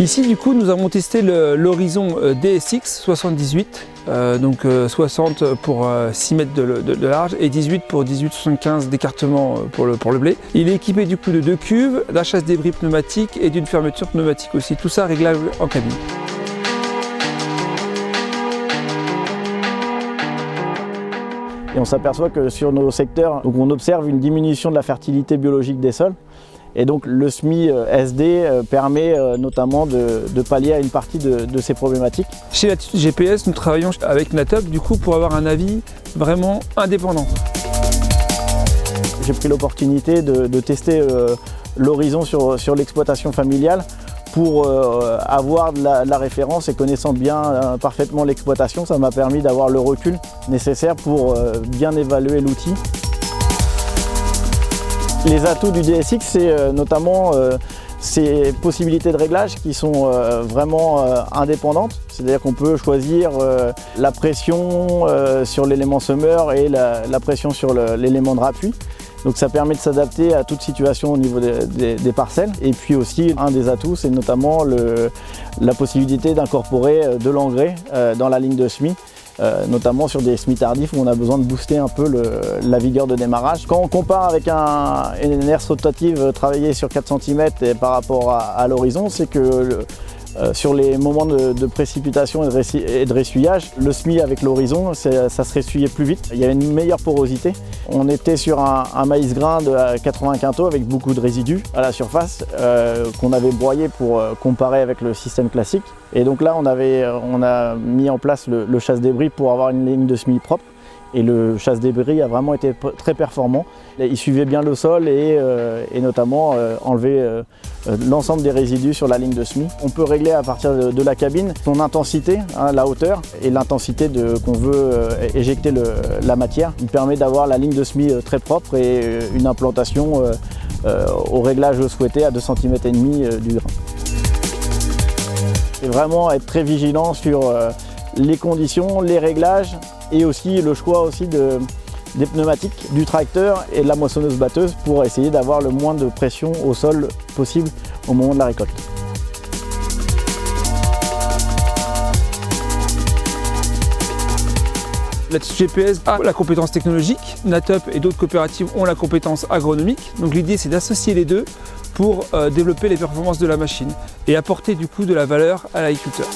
Ici du coup nous avons testé l'Horizon DSX 78, donc 60 pour 6 mètres de large et 18 pour 18,75 d'écartement pour le blé. Il est équipé du coup de 2 cuves, d'un chasse-débris pneumatique et d'une fermeture pneumatique aussi, tout ça réglable en cabine. Et on s'aperçoit que sur nos secteurs, donc on observe une diminution de la fertilité biologique des sols. Et donc le SMI SD permet notamment de pallier à une partie de ces problématiques. Chez Latitude GPS, nous travaillons avec Natop du coup pour avoir un avis vraiment indépendant. J'ai pris l'opportunité de tester l'Horizon sur l'exploitation familiale pour avoir de la référence et connaissant bien parfaitement l'exploitation. Ça m'a permis d'avoir le recul nécessaire pour bien évaluer l'outil. Les atouts du DSX, c'est notamment ces possibilités de réglage qui sont vraiment indépendantes. C'est-à-dire qu'on peut choisir la pression sur l'élément semeur et la pression sur l'élément de appui. Donc ça permet de s'adapter à toute situation au niveau des parcelles. Et puis aussi, un des atouts, c'est notamment la possibilité d'incorporer de l'engrais dans la ligne de semis. Notamment sur des semis tardifs où on a besoin de booster un peu la vigueur de démarrage. Quand on compare avec une herse rotative travaillée sur 4 cm et par rapport à l'Horizon, c'est que sur les moments de précipitation et de ressuyage, le SMI avec l'Horizon, ça se ressuyait plus vite. Il y avait une meilleure porosité. On était sur un maïs grain de 80 quintaux avec beaucoup de résidus à la surface qu'on avait broyé pour comparer avec le système classique. Et donc là, on a mis en place le chasse-débris pour avoir une ligne de SMI propre. Et le chasse-débris a vraiment été très performant. Il suivait bien le sol et notamment enlever l'ensemble des résidus sur la ligne de semis. On peut régler à partir de la cabine son intensité, la hauteur et l'intensité qu'on veut éjecter la matière. Il permet d'avoir la ligne de semis très propre et une implantation au réglage souhaité à 2,5 cm du grain. C'est vraiment être très vigilant sur les conditions, les réglages et aussi le choix aussi des pneumatiques, du tracteur et de la moissonneuse-batteuse pour essayer d'avoir le moins de pression au sol possible au moment de la récolte. Latitude GPS a la compétence technologique, Natop et d'autres coopératives ont la compétence agronomique. Donc l'idée c'est d'associer les deux pour développer les performances de la machine et apporter du coup de la valeur à l'agriculteur.